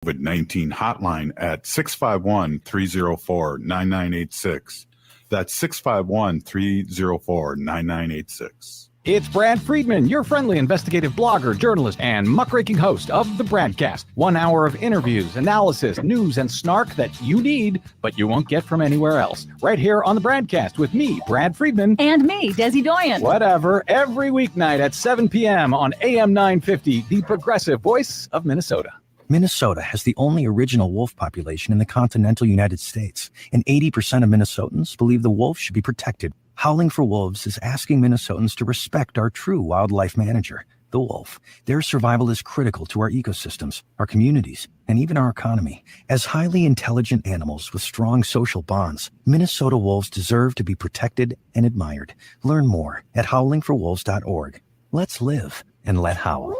COVID-19 hotline at 651-304-9986. That's 651-304-9986. It's Brad Friedman, your friendly investigative blogger, journalist, and muckraking host of The Bradcast. 1 hour of interviews, analysis, news, and snark that you need, but you won't get from anywhere else. Right here on The Bradcast with me, Brad Friedman. And me, Desi Doyen. Whatever, every weeknight at 7 p.m. on AM 950, the progressive voice of Minnesota. Minnesota has the only original wolf population in the continental United States, and 80% of Minnesotans believe the wolf should be protected. Howling for Wolves is asking Minnesotans to respect our true wildlife manager, the wolf. Their survival is critical to our ecosystems, our communities, and even our economy. As highly intelligent animals with strong social bonds, Minnesota wolves deserve to be protected and admired. Learn more at howlingforwolves.org. Let's live and let howl.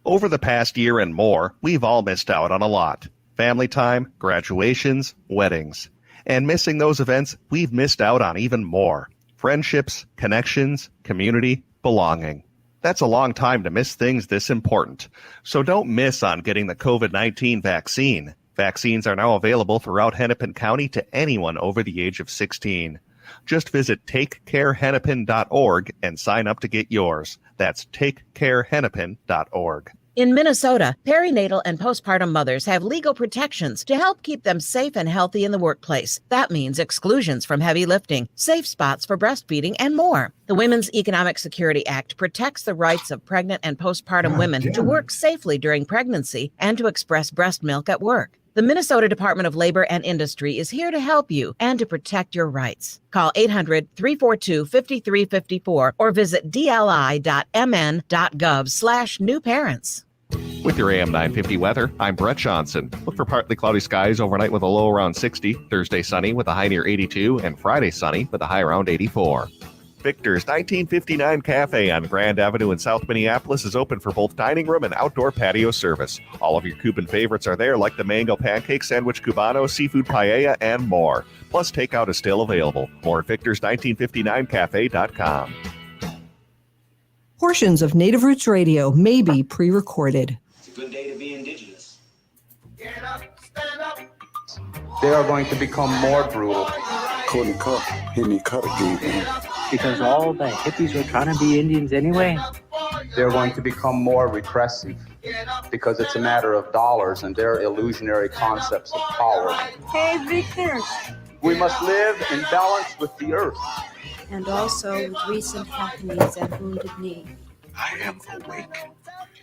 Over the past year and more, we've all missed out on a lot. Family time, graduations, weddings. And missing those events, we've missed out on even more. Friendships, connections, community, belonging. That's a long time to miss things this important. So don't miss on getting the COVID-19 vaccine. Vaccines are now available throughout Hennepin County to anyone over the age of 16. Just visit takecarehennepin.org and sign up to get yours. That's takecarehennepin.org. In Minnesota, perinatal and postpartum mothers have legal protections to help keep them safe and healthy in the workplace. That means exclusions from heavy lifting, safe spots for breastfeeding, and more. The Women's Economic Security Act protects the rights of pregnant and postpartum women to work safely during pregnancy and to express breast milk at work. The Minnesota Department of Labor and Industry is here to help you and to protect your rights. Call 800-342-5354 or visit dli.mn.gov/newparents. With your AM 950 weather, I'm Brett Johnson. Look for partly cloudy skies overnight with a low around 60, Thursday sunny with a high near 82, and Friday sunny with a high around 84. Victor's 1959 Cafe on Grand Avenue in South Minneapolis is open for both dining room and outdoor patio service. All of your Cuban favorites are there, like the mango pancake sandwich cubano, seafood paella, and more. Plus, takeout is still available. More at victors1959cafe.com. Portions of Native Roots Radio may be pre-recorded. It's a good day to be indigenous. Get up, stand up. They are going to become more brutal. Couldn't cut, he cut again. Because all the hippies were trying to be Indians anyway. They're going to become more repressive because it's a matter of dollars and their illusionary concepts of power. Hey, Victor. We must live in balance with the earth. And also with recent happenings at Wounded Knee. I am awake.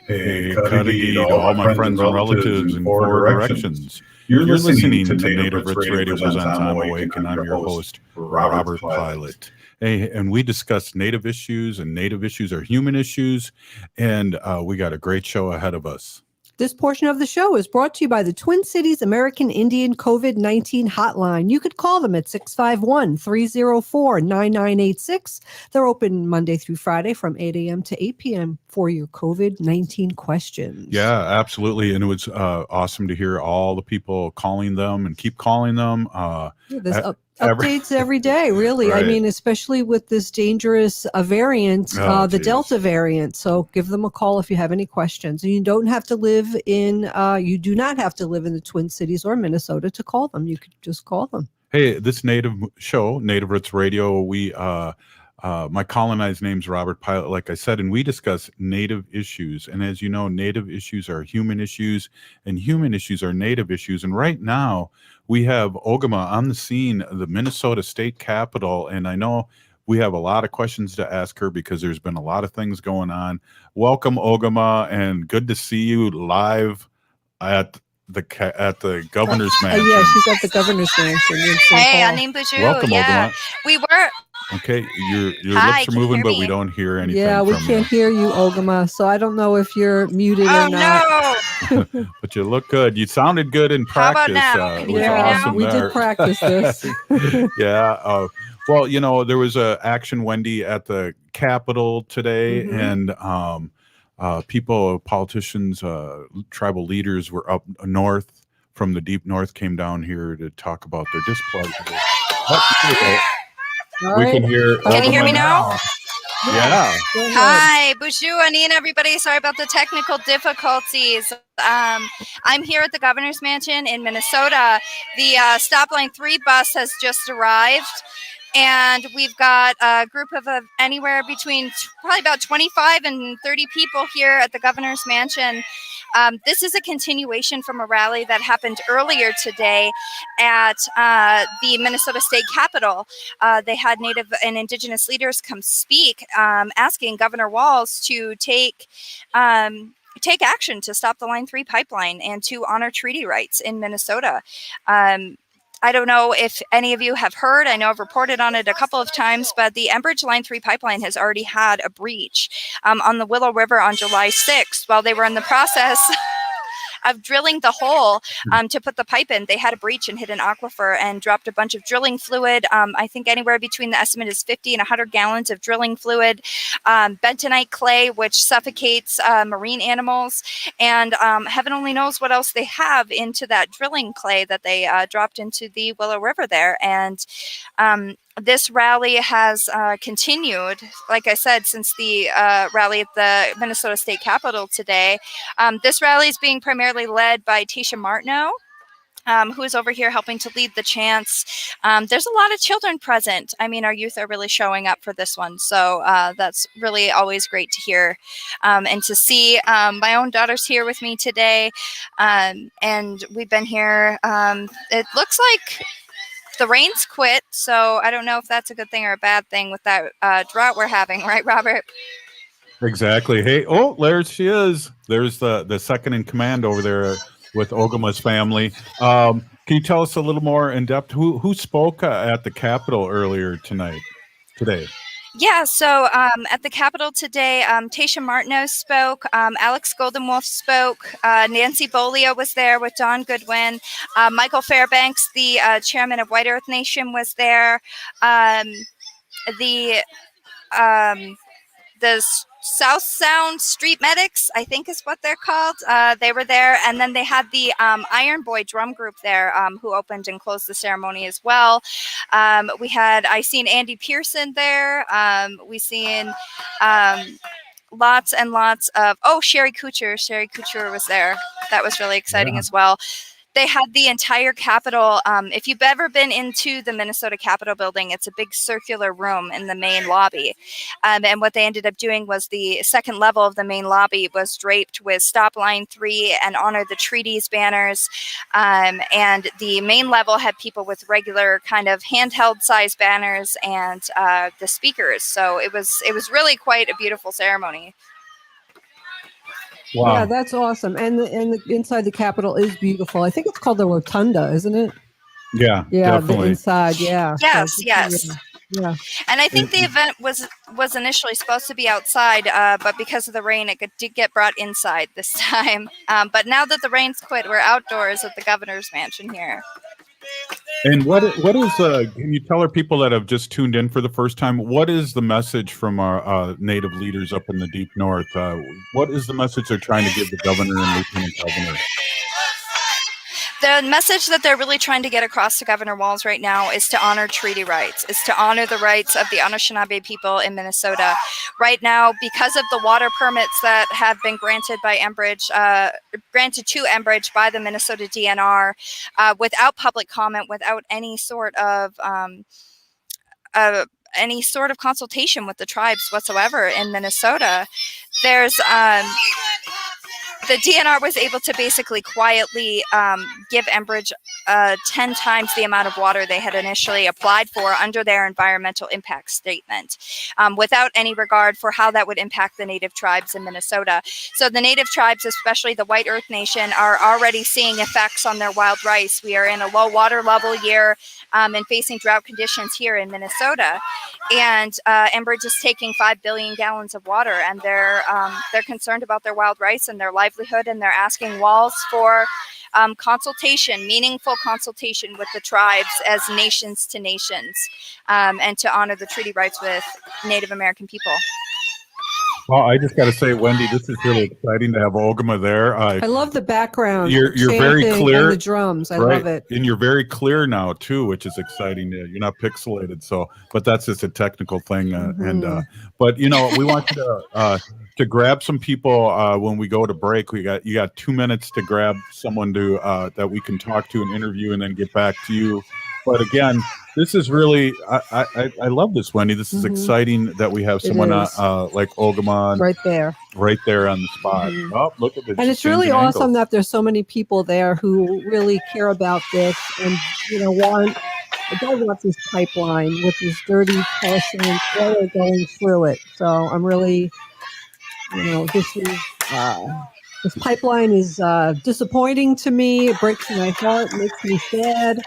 Hey, Cuddy, to all my friends and relatives in four directions. You're listening to Native Roots Radio presents I'm Awake, and I'm your host, Robert Pilot. Hey, and we discuss Native issues, and Native issues are human issues, and we got a great show ahead of us. This portion of the show is brought to you by the Twin Cities American Indian COVID-19 hotline. You could call them at 651-304-9986. They're open Monday through Friday from 8 a.m. to 8 p.m. for your COVID-19 questions. Yeah, absolutely. And it was awesome to hear all the people calling them and keep calling them. There's updates every day, really. Right. I mean, especially with this dangerous variant, the Delta variant. So give them a call if you have any questions. And you don't have to live in, you do not have to live in the Twin Cities or Minnesota to call them. You could just call them. Hey, this Native show, Native Roots Radio, we, my colonized name's Robert Pilot, like I said, and we discuss Native issues. And as you know, Native issues are human issues, and human issues are Native issues. And right now, we have Ogimaa on the scene, the Minnesota State Capitol, and I know we have a lot of questions to ask her because there's been a lot of things going on. Welcome, Ogimaa, and good to see you live at the governor's mansion. Yeah, she's at the governor's mansion. Hey, Anim Buju. Welcome, yeah. Ogimaa. We were. Okay, your Hi, lips are moving, but me? we don't hear anything. Yeah, we from can't hear you, Ogimaa. So I don't know if you're muted or not. No. But you look good. You sounded good in practice. How about now? Can you hear me now? We did practice this. Yeah. Well, you know, there was a action, Wendy, at the Capitol today, and people, politicians, tribal leaders were up north from the deep north, came down here to talk about their displeasure. We can hear. Can you hear me now? Yeah. Hi, Bonjour, Anine, everybody. Sorry about the technical difficulties. I'm here at the Governor's Mansion in Minnesota. The Stop Line 3 bus has just arrived, and we've got a group of anywhere between probably about 25 and 30 people here at the Governor's Mansion. This is a continuation from a rally that happened earlier today at the Minnesota State Capitol. They had Native and Indigenous leaders come speak, asking Governor Walz to take action to stop the Line 3 pipeline and to honor treaty rights in Minnesota. I don't know if any of you have heard, I know I've reported on it a couple of times, but the Enbridge Line 3 pipeline has already had a breach on the Willow River on July 6th. While they were in the process of drilling the hole to put the pipe in, they had a breach and hit an aquifer and dropped a bunch of drilling fluid. I think anywhere between the estimate is 50 and 100 gallons of drilling fluid, bentonite clay, which suffocates marine animals, and heaven only knows what else they have into that drilling clay that they dropped into the Willow River there. And this rally has continued, like I said, since the rally at the Minnesota State Capitol today. This rally is being primarily led by Tasha Martineau, who is over here helping to lead the chants. There's a lot of children present. I mean, our youth are really showing up for this one. So that's really always great to hear and to see. My own daughter's here with me today. And we've been here. It looks like the rain's quit, so I don't know if that's a good thing or a bad thing with that drought we're having, right, Robert? Exactly. Hey, oh, there she is. There's the second in command over there with Ogimaa's family. Can you tell us a little more in depth? Who spoke at the Capitol earlier today? Yeah, so at the Capitol today, Tasha Martineau spoke, Alex Goldenwolf spoke, Nancy Bolio was there with Don Goodwin, Michael Fairbanks, the chairman of White Earth Nation, was there. The South Sound Street Medics, I think is what they're called. They were there, and then they had the Iron Boy drum group there who opened and closed the ceremony as well. I seen Andy Pearson there. We seen lots and lots of, Sherry Kuchar. Sherry Kuchar was there. That was really exciting as well. They had the entire Capitol. If you've ever been into the Minnesota Capitol building, it's a big circular room in the main lobby. And what they ended up doing was the second level of the main lobby was draped with Stop Line 3 and Honor the Treaties banners. And the main level had people with regular kind of handheld size banners and the speakers. So it was really quite a beautiful ceremony. Wow. Yeah, that's awesome. And the inside the Capitol is beautiful. I think it's called the Rotunda, isn't it? Yeah, definitely. The inside, yeah. Yes, so, yes. Yeah. And I think the event was initially supposed to be outside, but because of the rain, it did get brought inside this time. But now that the rain's quit, we're outdoors at the Governor's Mansion here. And what is can you tell our people that have just tuned in for the first time, what is the message from our Native leaders up in the deep north? What is the message they're trying to give the governor and lieutenant governor? The message that they're really trying to get across to Governor Walz right now is to honor treaty rights, is to honor the rights of the Anishinaabe people in Minnesota. Right now, because of the water permits that have been granted by Enbridge, granted to Enbridge by the Minnesota DNR, without public comment, without any sort of consultation with the tribes whatsoever in Minnesota, there's the DNR was able to basically quietly give Enbridge 10 times the amount of water they had initially applied for under their environmental impact statement, without any regard for how that would impact the Native tribes in Minnesota. So the Native tribes, especially the White Earth Nation, are already seeing effects on their wild rice. We are in a low water level year and facing drought conditions here in Minnesota. And Enbridge is taking 5 billion gallons of water, and they're concerned about their wild rice and their livelihood, and they're asking Walz for consultation, meaningful consultation with the tribes as nations to nations, and to honor the treaty rights with Native American people. Well, I just got to say, Wendy, this is really exciting to have Ogimaa there. I love the background. You're very clear. And the drums. I right? love it. And you're very clear now too, which is exciting. You're not pixelated. So, but that's just a technical thing. But we want you to grab some people when we go to break. You got 2 minutes to grab someone to that we can talk to and interview, and then get back to you. But again, this is really I love this, Wendy. This is exciting that we have someone like Ogimaa right there on the spot. Oh, look at this! And it's really awesome that there's so many people there who really care about this and want. The guy wants this pipeline with this dirty person oil going through it. So I'm really, this pipeline is disappointing to me. It breaks my heart, makes me sad.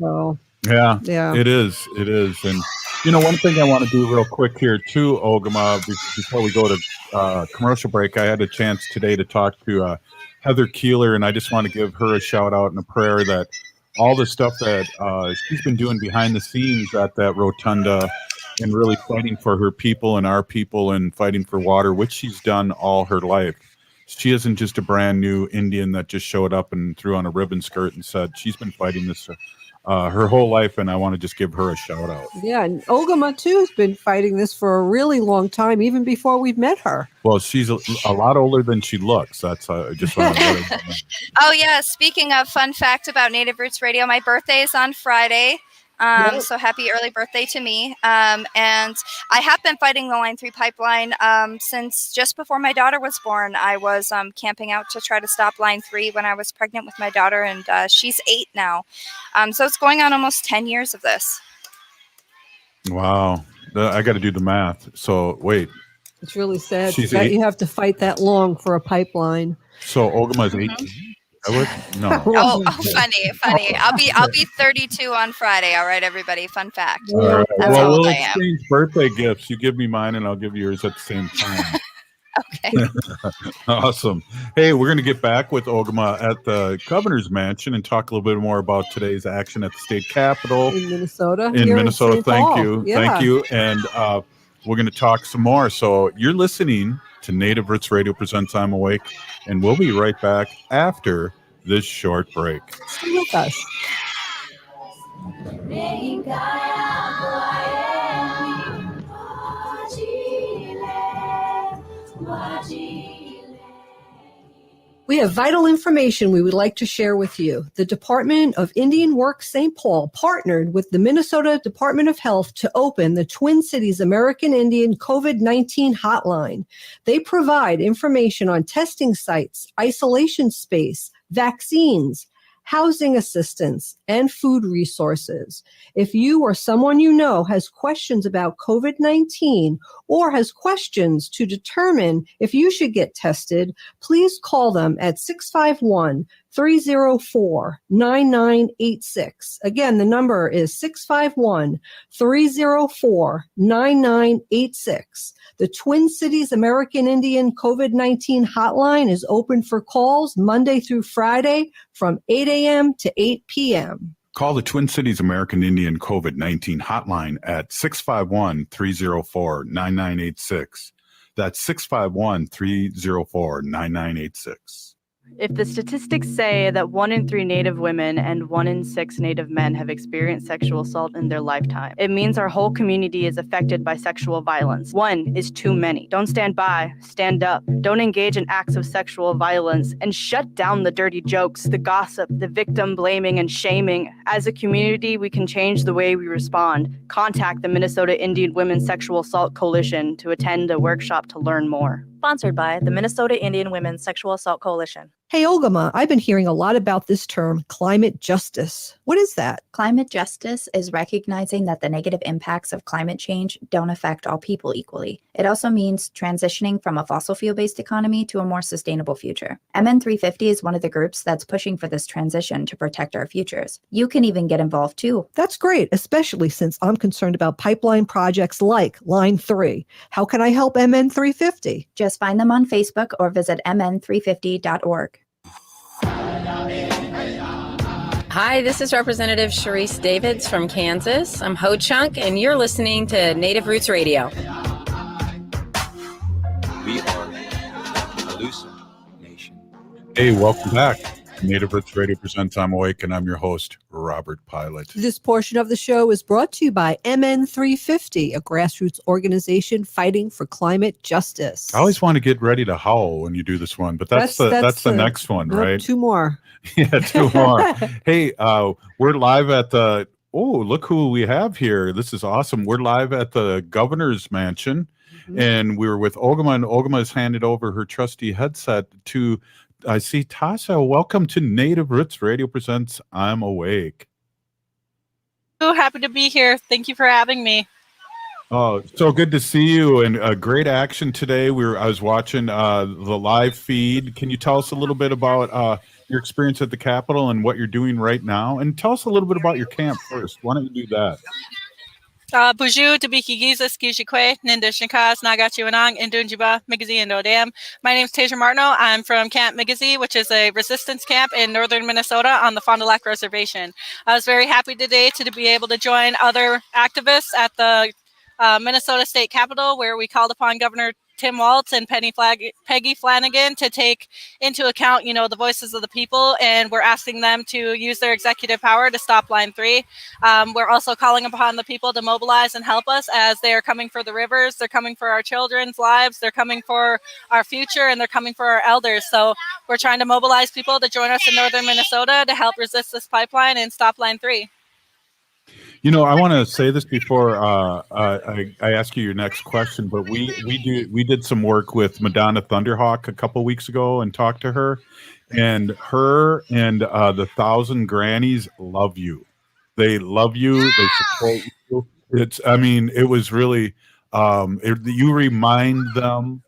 So yeah, it is, and one thing I want to do real quick here too, Ogimaa, before we go to commercial break, I had a chance today to talk to Heather Keeler, and I just want to give her a shout out and a prayer that all the stuff that she's been doing behind the scenes at that rotunda and really fighting for her people and our people and fighting for water, which she's done all her life. She isn't just a brand new Indian that just showed up and threw on a ribbon skirt and said she's been fighting this her whole life, and I want to just give her a shout out. Yeah, and Ogimaa too has been fighting this for a really long time, even before we've met her. Well, she's a lot older than she looks. That's just want to Oh yeah, speaking of fun fact about Native Roots Radio, my birthday is on Friday. So happy early birthday to me. And I have been fighting the Line 3 pipeline since just before my daughter was born. I was camping out to try to stop Line 3 when I was pregnant with my daughter, and she's 8 now. So it's going on almost 10 years of this. Wow. I got to do the math. So wait. It's really sad that you have to fight that long for a pipeline. So Ogimaa's 18? No. Oh, funny. I'll be 32 on Friday. All right, everybody. Fun fact. All right. That's how old we'll I am. exchange birthday gifts. You give me mine, and I'll give you yours at the same time. Okay. Awesome. Hey, we're going to get back with Ogimaa at the governor's mansion and talk a little bit more about today's action at the state capitol in Minnesota. In Minnesota. Thank Yeah. you. And we're going to talk some more. So you're listening to Native Roots Radio presents I'm Awake, and we'll be right back after this short break. Stay with us. We have vital information we would like to share with you. The Department of Indian Works St. Paul partnered with the Minnesota Department of Health to open the Twin Cities American Indian COVID-19 hotline. They provide information on testing sites, isolation space, vaccines, housing assistance, and food resources. If you or someone you know has questions about COVID-19 or has questions to determine if you should get tested, please call them at 651-304-9986. Again, the number is 651-304-9986. The Twin Cities American Indian COVID-19 hotline is open for calls Monday through Friday from 8 a.m. to 8 p.m. Call the Twin Cities American Indian COVID-19 hotline at 651-304-9986. That's 651-304-9986. If the statistics say that 1 in 3 Native women and 1 in 6 Native men have experienced sexual assault in their lifetime, it means our whole community is affected by sexual violence. 1 is too many. Don't stand by, stand up. Don't engage in acts of sexual violence, and shut down the dirty jokes, the gossip, the victim blaming and shaming. As a community, we can change the way we respond. Contact the Minnesota Indian Women's Sexual Assault Coalition to attend a workshop to learn more. Sponsored by the Minnesota Indian Women's Sexual Assault Coalition. Hey, Ogimaa, I've been hearing a lot about this term, climate justice. What is that? Climate justice is recognizing that the negative impacts of climate change don't affect all people equally. It also means transitioning from a fossil fuel-based economy to a more sustainable future. MN350 is one of the groups that's pushing for this transition to protect our futures. You can even get involved too. That's great, especially since I'm concerned about pipeline projects like Line 3. How can I help MN350? Just find them on Facebook or visit mn350.org. Hi, this is Representative Sharice Davids from Kansas. I'm Ho Chunk, and you're listening to Native Roots Radio. We are Elusive Nation. Hey, welcome back. Native Roots Radio presents I'm Awake, and I'm your host, Robert Pilot. This portion of the show is brought to you by MN350, a grassroots organization fighting for climate justice. I always want to get ready to howl when you do this one, but that's the next one, right? Two more. Yeah, two more. Hey, we're live at the, look who we have here. This is awesome. We're live at the governor's mansion, and we were with Ogimaa, and Ogimaa has handed over her trusty headset to, I see Tasha. Welcome to Native Roots Radio presents I'm Awake. So happy to be here. Thank you for having me. Oh, so good to see you, and great action today. I was watching the live feed. Can you tell us a little bit about your experience at the Capitol and what you're doing right now? And tell us a little bit about your camp first. Why don't you do that? Buju, Tabiki Giza, Skijikwe, Ninda Shinkas, Nagachuanang, Indunjiba, Migazi, and Odam. My name is Tasia Martineau. I'm from Camp Migazi, which is a resistance camp in northern Minnesota on the Fond du Lac Reservation. I was very happy today to be able to join other activists at the Minnesota State Capitol, where we called upon Governor Tim Walz and Peggy Flanagan to take into account, the voices of the people, and we're asking them to use their executive power to stop Line 3. We're also calling upon the people to mobilize and help us, as they are coming for the rivers, they're coming for our children's lives, they're coming for our future, and they're coming for our elders. So we're trying to mobilize people to join us in northern Minnesota to help resist this pipeline and stop Line 3. I want to say this before I ask you your next question, but we did some work with Madonna Thunderhawk a couple weeks ago and talked to her, and the 1,000 Grannies love you. They love you. They support you. It was really you remind them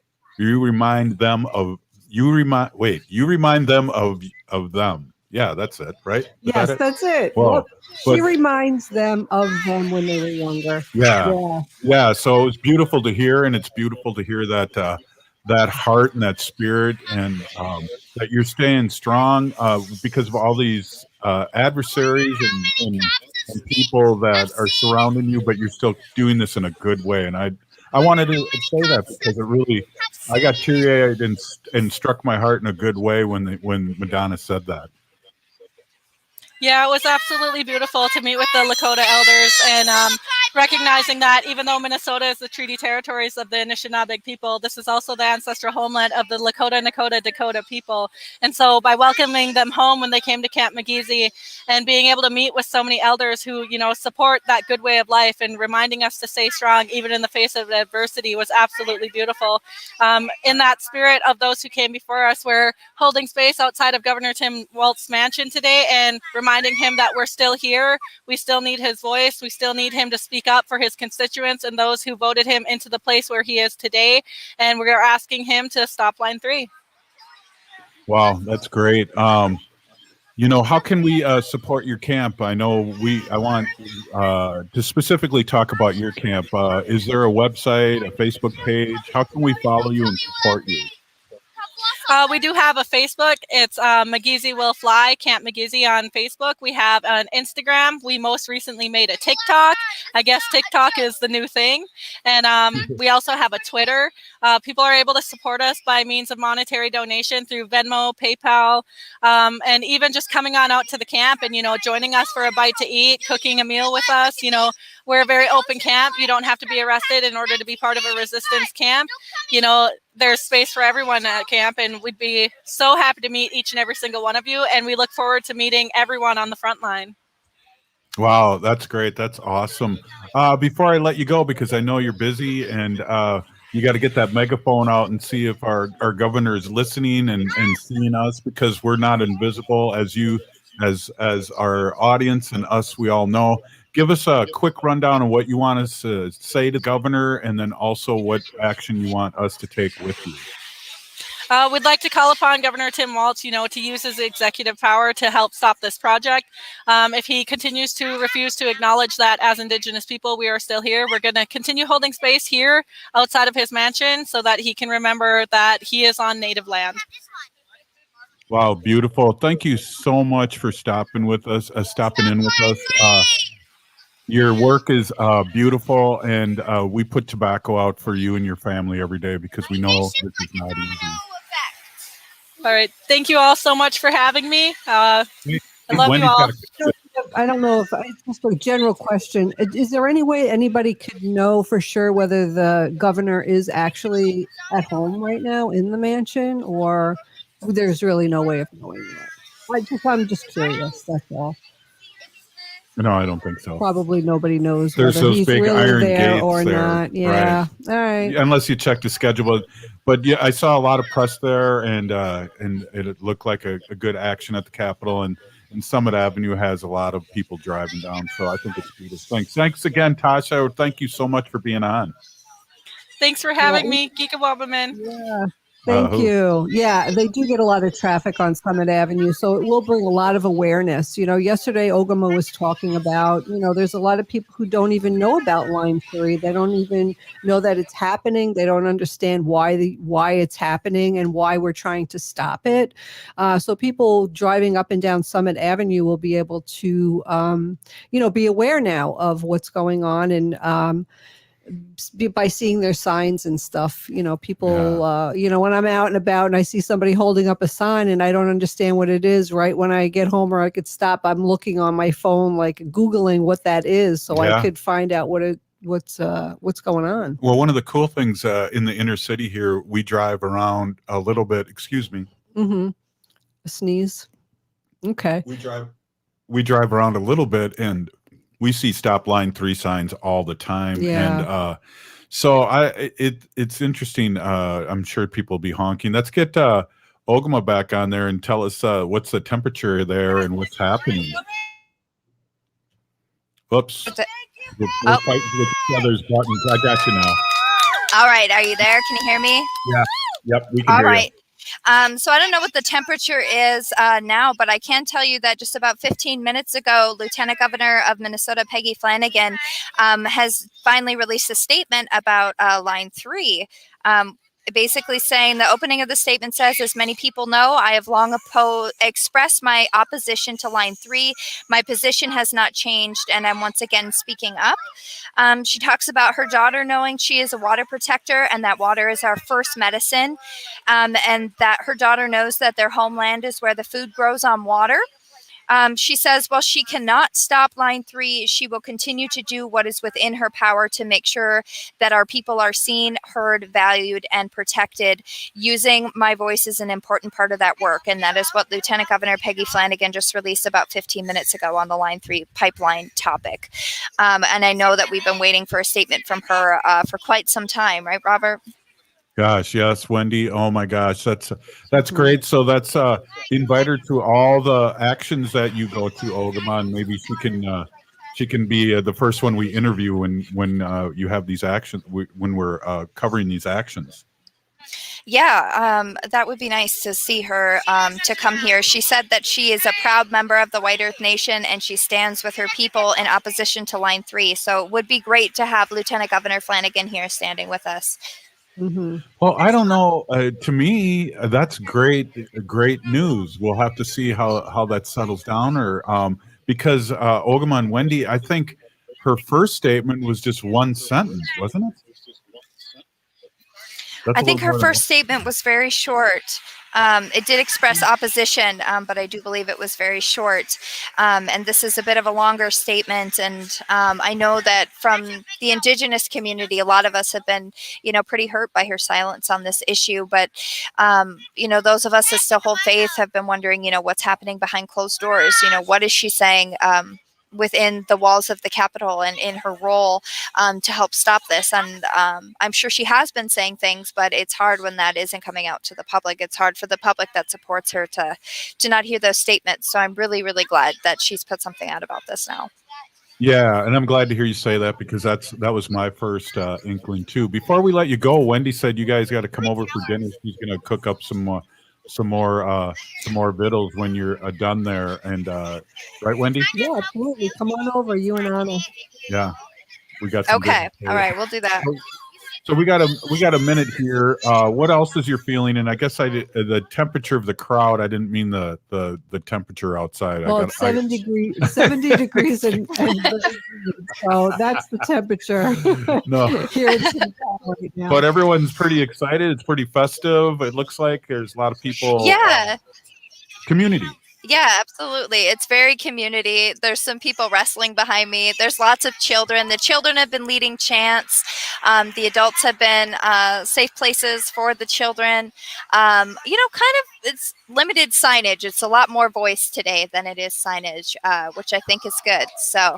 of them. Yeah, that's it, right? Yes, that's it. Well, she reminds them of them when they were younger. Yeah. So it was beautiful to hear, and it's beautiful to hear that that heart and that spirit, and that you're staying strong because of all these adversaries and people that are surrounding you, but you're still doing this in a good way. And I wanted to say that because it really, I got teary-eyed and struck my heart in a good way when Madonna said that. Yeah, it was absolutely beautiful to meet with the Lakota elders, and recognizing that even though Minnesota is the treaty territories of the Anishinaabe people, this is also the ancestral homeland of the Lakota, Nakota, Dakota people. And so by welcoming them home when they came to Camp Migizi, and being able to meet with so many elders who, support that good way of life and reminding us to stay strong even in the face of adversity, was absolutely beautiful. In that spirit of those who came before us, we're holding space outside of Governor Tim Walz's mansion today and reminding him that we're still here. We still need his voice. We still need him to speak up for his constituents and those who voted him into the place where he is today. And we're asking him to stop Line 3. Wow, that's great. How can we support your camp? I want to specifically talk about your camp. Is there a website, a Facebook page? How can we follow you and support you? We do have a Facebook. It's Migizi Will Fly, Camp Migizi on Facebook. We have an Instagram. We most recently made a TikTok. I guess TikTok is the new thing. And we also have a Twitter. People are able to support us by means of monetary donation through Venmo, PayPal, and even just coming on out to the camp and, joining us for a bite to eat, cooking a meal with us. We're a very open camp. You don't have to be arrested in order to be part of a resistance camp. There's space for everyone at camp, and we'd be so happy to meet each and every single one of you. And we look forward to meeting everyone on the front line. Wow, that's great. That's awesome. Before I let you go, because I know you're busy and you got to get that megaphone out and see if our governor is listening and seeing us, because we're not invisible as our audience and us, we all know. Give us a quick rundown of what you want us to say to the governor, and then also what action you want us to take with you. We'd like to call upon Governor Tim Walz, to use his executive power to help stop this project. If he continues to refuse to acknowledge that as Indigenous people, we are still here, we're going to continue holding space here outside of his mansion so that he can remember that he is on Native land. Wow, beautiful. Thank you so much for stopping in with us. Your work is beautiful, and we put tobacco out for you and your family every day because we know this is not easy. All right. Thank you all so much for having me. I love Wendy you all. I don't know if it's just a general question. Is there any way anybody could know for sure whether the governor is actually at home right now in the mansion, or there's really no way of knowing that? I'm just curious. That's all. No, I don't think so. Probably nobody knows There's whether those he's big really iron there gates or there, not. Yeah. right? All right. Unless you check the schedule, but yeah, I saw a lot of press there, and it looked like a good action at the Capitol, and Summit Avenue has a lot of people driving down. So I think it's beautiful. Thanks again, Tasha. Thank you so much for being on. Thanks for having me, Geek and Woman. Yeah. Thank you. Yeah, they do get a lot of traffic on Summit Avenue, so it will bring a lot of awareness. Yesterday Ogimaa was talking about, there's a lot of people who don't even know about Line 3. They don't even know that it's happening. They don't understand why it's happening and why we're trying to stop it. So people driving up and down Summit Avenue will be able to, be aware now of what's going on, and by seeing their signs and stuff. People, when I'm out and about and I see somebody holding up a sign and I don't understand what it is, right when I get home or I could stop, I'm looking on my phone, like Googling what that is, so I could find out what's going on. Well, one of the cool things in the inner city here, we drive around a little bit. Excuse me. Mm-hmm. A sneeze. Okay. We drive around a little bit, and we see stop line 3 signs all the time. Yeah. And so it's interesting. I'm sure people will be honking. Let's get Ogimaa back on there and tell us what's the temperature there and what's happening. Whoops. We're fighting with each other's buttons. I got you now. All right. Are you there? Can you hear me? Yeah. Yep. We can All hear right. you. So I don't know what the temperature is now, but I can tell you that just about 15 minutes ago, Lieutenant Governor of Minnesota, Peggy Flanagan, has finally released a statement about Line 3. Basically saying the opening of the statement says, as many people know, I have long expressed my opposition to Line 3. My position has not changed, and I'm once again speaking up. She talks about her daughter knowing she is a water protector and that water is our first medicine, and that her daughter knows that their homeland is where the food grows on water. She says, while she cannot stop Line 3, she will continue to do what is within her power to make sure that our people are seen, heard, valued, and protected. Using my voice is an important part of that work, and that is what Lieutenant Governor Peggy Flanagan just released about 15 minutes ago on the Line 3 pipeline topic. And I know that we've been waiting for a statement from her for quite some time, right, Robert? Gosh, yes, Wendy. Oh my gosh, that's great. So that's invite her to all the actions that you go to, Ogimaa, and maybe she can be the first one we interview when you have these actions, when we're covering these actions. Yeah, that would be nice to see her to come here. She said that she is a proud member of the White Earth Nation and she stands with her people in opposition to Line 3. So it would be great to have Lieutenant Governor Flanagan here standing with us. Mm-hmm. Well, I don't know. To me, that's great news. We'll have to see how that settles down, or because Ogimaa and Wendy, I think her first statement was just one sentence, wasn't it? I think her first statement was very short. It did express opposition, but I do believe it was very short. And this is a bit of a longer statement. And I know that from the Indigenous community, a lot of us have been, pretty hurt by her silence on this issue. But, those of us that still hold faith have been wondering, what's happening behind closed doors? What is she saying? Within the walls of the Capitol and in her role to help stop this. And I'm sure she has been saying things, but it's hard when that isn't coming out to the public. It's hard for the public that supports her to not hear those statements. So I'm really, really glad that she's put something out about this now. Yeah, and I'm glad to hear you say that, because that was my first inkling too. Before we let you go, Wendy said you guys got to come over for dinner. She's going to cook up some more vittles when you're done there, and right, Wendy? Yeah, absolutely. Come on over, you and Anna. Yeah, we got some okay. All right, we'll do that. So we got a minute here. What else is your feeling? And I guess the temperature of the crowd. I didn't mean the temperature outside. Well, it's 70 degrees, and so that's the temperature No. here in St. Paul right now. But everyone's pretty excited. It's pretty festive. It looks like there's a lot of people. Yeah. Community. Yeah, absolutely. It's very community. There's some people wrestling behind me. There's lots of children. The children have been leading chants. The adults have been safe places for the children. It's limited signage. It's a lot more voice today than it is signage, which I think is good. So.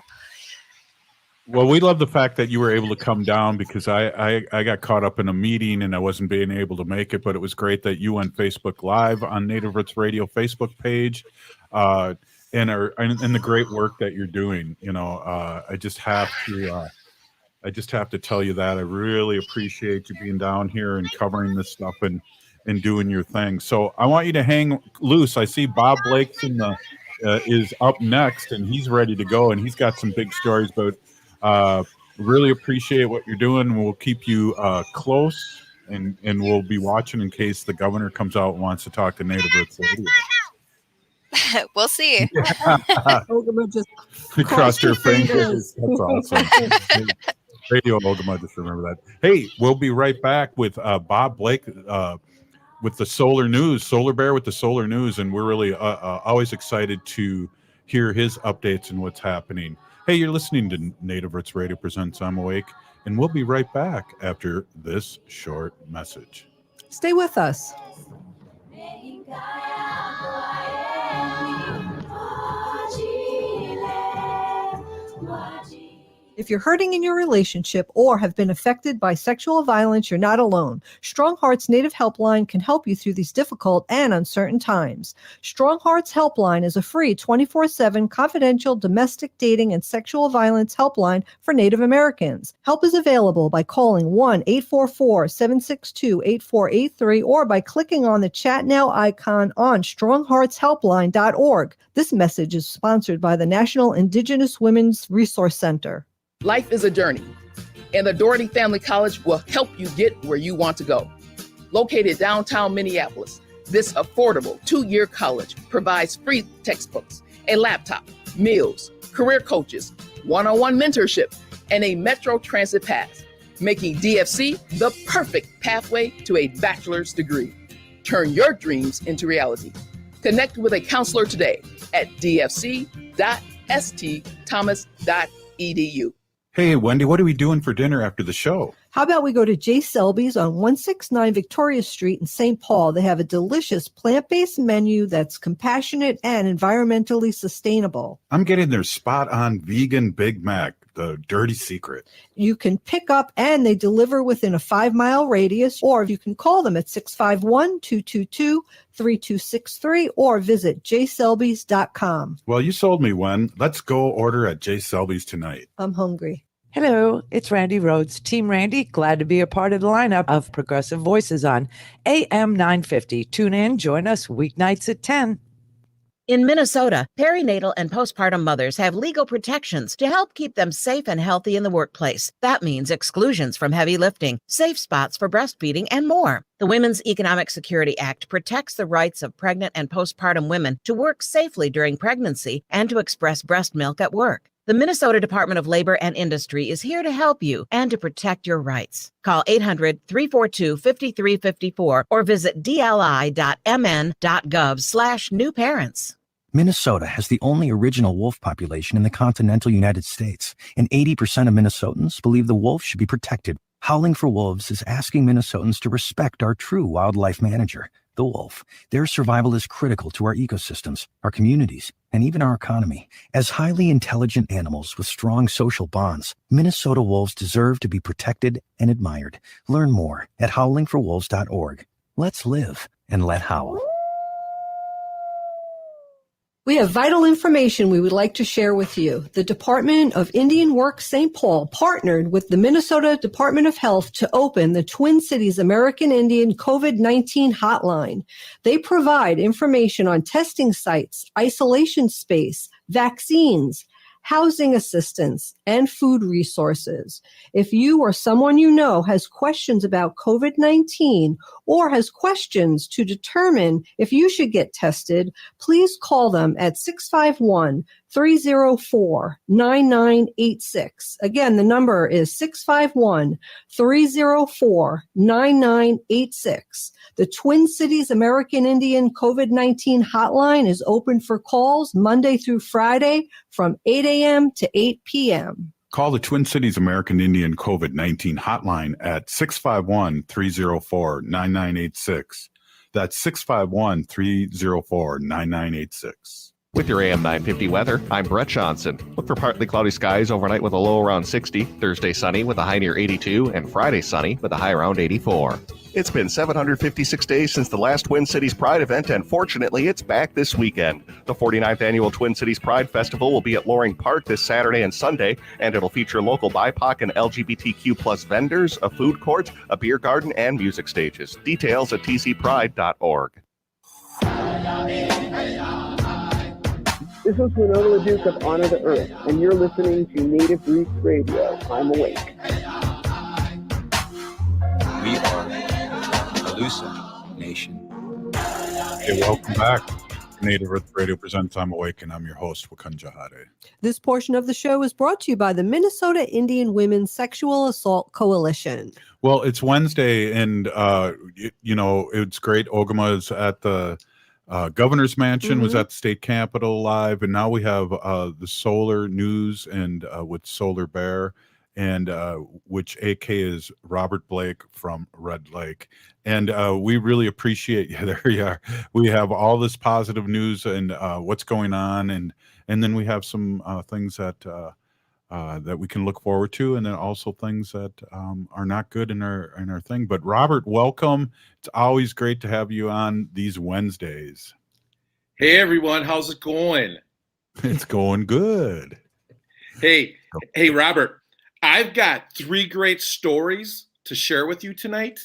Well, we love the fact that you were able to come down because I got caught up in a meeting and I wasn't being able to make it, but it was great that you went Facebook Live on Native Roots Radio Facebook page and the great work that you're doing. I just have to tell you that I really appreciate you being down here and covering this stuff and doing your thing. So I want you to hang loose. I see Bob Blake's is up next and he's ready to go and he's got some big stories, but really appreciate what you're doing. We'll keep you close and we'll be watching in case the governor comes out and wants to talk to Native Roots Radio. We'll see. Ogimaa just crossed her fingers. That's awesome. Radio Ogimaa, just remember that. Hey, we'll be right back with Bob Blake with the Solar News, Solar Bear with the Solar News, and we're really always excited to hear his updates and what's happening. Hey, you're listening to Native Roots Radio Presents I'm Awake, and we'll be right back after this short message. Stay with us. If you're hurting in your relationship or have been affected by sexual violence, you're not alone. Strong Hearts Native Helpline can help you through these difficult and uncertain times. Strong Hearts Helpline is a free 24/7 confidential domestic dating and sexual violence helpline for Native Americans. Help is available by calling 1-844-762-8483 or by clicking on the Chat Now icon on strongheartshelpline.org. This message is sponsored by the National Indigenous Women's Resource Center. Life is a journey, and the Doherty Family College will help you get where you want to go. Located downtown Minneapolis, this affordable 2-year college provides free textbooks, a laptop, meals, career coaches, one-on-one mentorship, and a Metro Transit pass, making DFC the perfect pathway to a bachelor's degree. Turn your dreams into reality. Connect with a counselor today at dfc.stthomas.edu. Hey, Wendy, what are we doing for dinner after the show? How about we go to J. Selby's on 169 Victoria Street in St. Paul? They have a delicious plant-based menu that's compassionate and environmentally sustainable. I'm getting their spot-on vegan Big Mac, the dirty secret. You can pick up and they deliver within a 5-mile radius, or you can call them at 651-222-3263 or visit jselbys.com. Well, you sold me one. Let's go order at J. Selby's tonight. I'm hungry. Hello, it's Randy Rhodes. Team Randy, glad to be a part of the lineup of Progressive Voices on AM 950. Tune in, join us weeknights at 10. In Minnesota, perinatal and postpartum mothers have legal protections to help keep them safe and healthy in the workplace. That means exclusions from heavy lifting, safe spots for breastfeeding, and more. The Women's Economic Security Act protects the rights of pregnant and postpartum women to work safely during pregnancy and to express breast milk at work. The Minnesota Department of Labor and Industry is here to help you and to protect your rights. Call 800-342-5354 or visit dli.mn.gov/new parents. Minnesota has the only original wolf population in the continental United States, and 80% of Minnesotans believe the wolf should be protected. Howling for Wolves is asking Minnesotans to respect our true wildlife manager, the wolf. Their survival is critical to our ecosystems, our communities, and even our economy. As highly intelligent animals with strong social bonds, Minnesota wolves deserve to be protected and admired. Learn more at howlingforwolves.org. Let's live and let howl. We have vital information we would like to share with you. The Department of Indian Work St. Paul partnered with the Minnesota Department of Health to open the Twin Cities American Indian COVID-19 hotline. They provide information on testing sites, isolation space, vaccines, housing assistance, and food resources. If you or someone you know has questions about COVID-19 or has questions to determine if you should get tested, please call them at 651-304-9986. Again, the number is 651-304-9986. The Twin Cities American Indian COVID-19 hotline is open for calls Monday through Friday from 8 a.m. to 8 p.m. Call the Twin Cities American Indian COVID-19 hotline at 651-304-9986. That's 651-304-9986. With your AM 950 weather, I'm Brett Johnson. Look for partly cloudy skies overnight with a low around 60, Thursday sunny with a high near 82, and Friday sunny with a high around 84. It's been 756 days since the last Twin Cities Pride event, and fortunately, it's back this weekend. The 49th Annual Twin Cities Pride Festival will be at Loring Park this Saturday and Sunday, and it'll feature local BIPOC and LGBTQ plus vendors, a food court, a beer garden, and music stages. Details at tcpride.org. This is Winona LaDuke of Honor the Earth, and you're listening to Native Roots Radio. I'm awake. We are Alusa Nation. Hey, welcome back. Native Roots Radio presents I'm Awake, and I'm your host, Wakanja Hade. This portion of the show is brought to you by the Minnesota Indian Women's Sexual Assault Coalition. Well, it's Wednesday, and, it's great. Ogimaa is at the governor's mansion, was at the state capitol live, and now we have the solar news and with Solar Bear, and which AK is Robert Blake from Red Lake. And we really appreciate you. There you are. We have all this positive news and what's going on, and then we have some things that that we can look forward to, and then also things that are not good in our thing. But Robert, welcome. It's always great to have you on these Wednesdays. Hey everyone, how's it going? It's going good. Hey Robert, I've got 3 great stories to share with you tonight.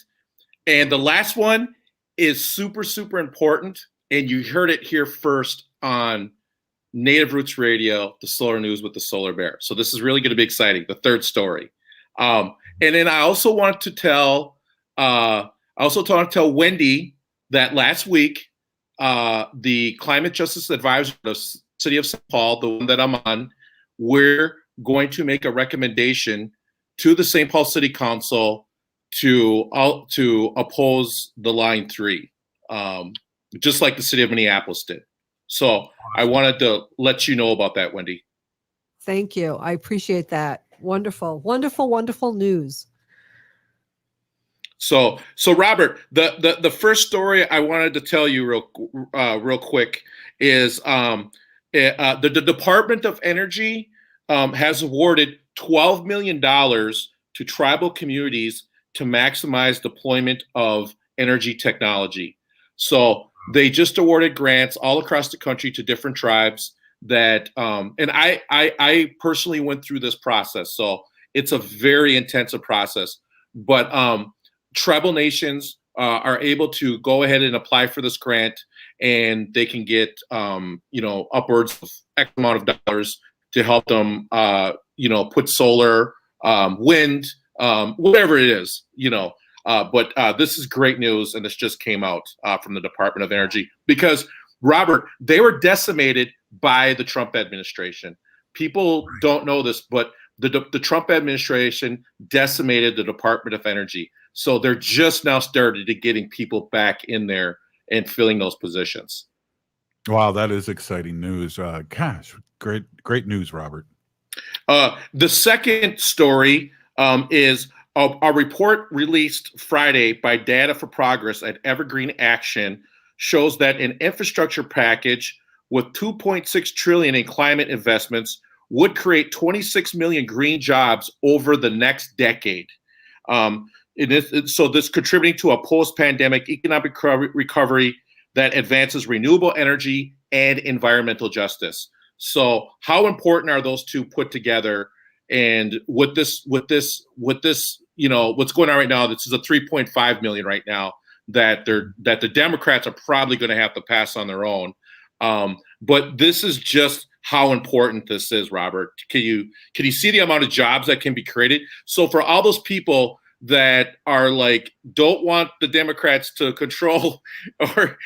And the last one is super, super important. And you heard it here first on Native Roots Radio, the Solar News with the Solar Bear. So this is really going to be exciting, the third story. And then I also want to tell Wendy that last week, the Climate Justice Advisor of the City of St. Paul, the one that I'm on, we're going to make a recommendation to the St. Paul City Council to oppose the Line 3, just like the city of Minneapolis did. So I wanted to let you know about that, Wendy. Thank you. I appreciate that. Wonderful, wonderful, wonderful news. So Robert, the first story I wanted to tell you real quick is the Department of Energy has awarded $12 million to tribal communities to maximize deployment of energy technology. So they just awarded grants all across the country to different tribes that, and I personally went through this process. So it's a very intensive process, but tribal nations are able to go ahead and apply for this grant, and they can get, upwards of X amount of dollars to help them, put solar, wind, whatever it is, but this is great news, and this just came out from the Department of Energy because, Robert, they were decimated by the Trump administration. People don't know this, but the Trump administration decimated the Department of Energy. So they're just now started to getting people back in there and filling those positions. Wow, that is exciting news. Gosh, great news, Robert. The second story is a report released Friday by Data for Progress at Evergreen Action shows that an infrastructure package with $2.6 trillion in climate investments would create 26 million green jobs over the next decade. So this contributing to a post-pandemic economic recovery that advances renewable energy and environmental justice. So how important are those two put together? And with this, what's going on right now, this is a 3.5 million right now that the Democrats are probably going to have to pass on their own. But this is just how important this is, Robert. Can you see the amount of jobs that can be created? So for all those people that are like, don't want the Democrats to control, or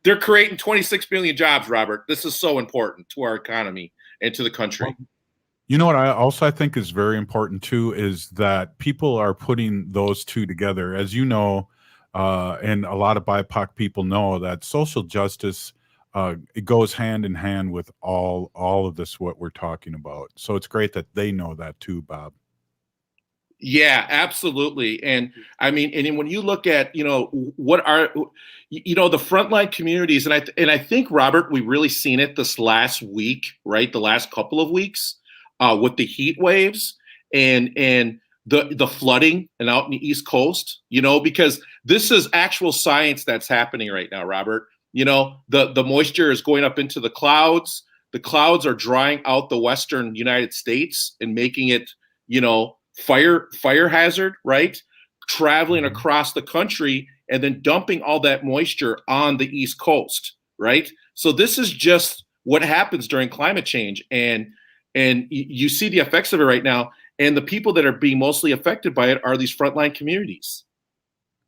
they're creating 26 million jobs, Robert. This is so important to our economy and to the country. You know what I think is very important too is that people are putting those two together. As you know, and a lot of BIPOC people know that social justice it goes hand in hand with all of this what we're talking about. So it's great that they know that too, Bob. Yeah, absolutely. And I mean, and when you look at, what are, the frontline communities, and I think, Robert, we really seen it this last week, right? The last couple of weeks with the heat waves and the flooding and out in the East Coast, because this is actual science that's happening right now, Robert. The moisture is going up into the clouds. The clouds are drying out the Western United States and making it, fire hazard, right? Traveling across the country and then dumping all that moisture on the East Coast, right? So this is just what happens during climate change, and you see the effects of it right now. And the people that are being mostly affected by it are these frontline communities.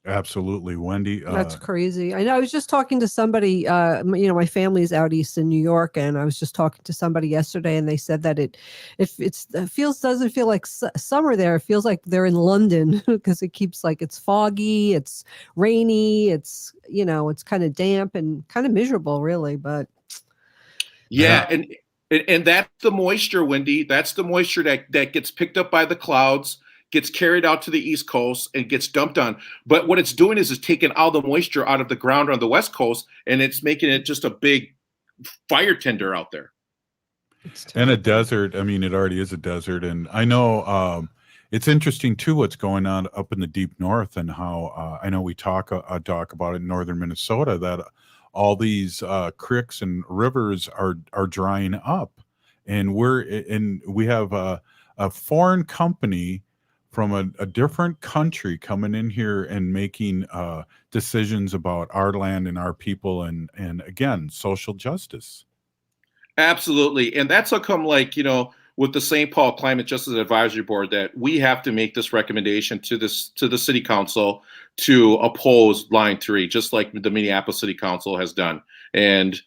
Absolutely, Wendy. That's crazy. I know. I was just talking to somebody. My family's out east in New York, and I was just talking to somebody yesterday, and they said that it doesn't feel like summer there. It feels like they're in London because it keeps it's foggy, it's rainy, it's it's kind of damp and kind of miserable, really. But yeah. And that's the moisture, Wendy. That's the moisture that gets picked up by the clouds, gets carried out to the East Coast, and gets dumped on. But what it's doing is taking all the moisture out of the ground on the West Coast, and it's making it just a big fire tender out there. And a desert. I mean, it already is a desert. And I know it's interesting, too, what's going on up in the deep north and how I know we talk about it in northern Minnesota, that all these creeks and rivers are drying up. And we have a foreign company from a different country coming in here and making decisions about our land and our people and again, social justice. Absolutely. And that's how come, with the St. Paul Climate Justice Advisory Board, that we have to make this recommendation to the city council to oppose Line 3, just like the Minneapolis City Council has done. And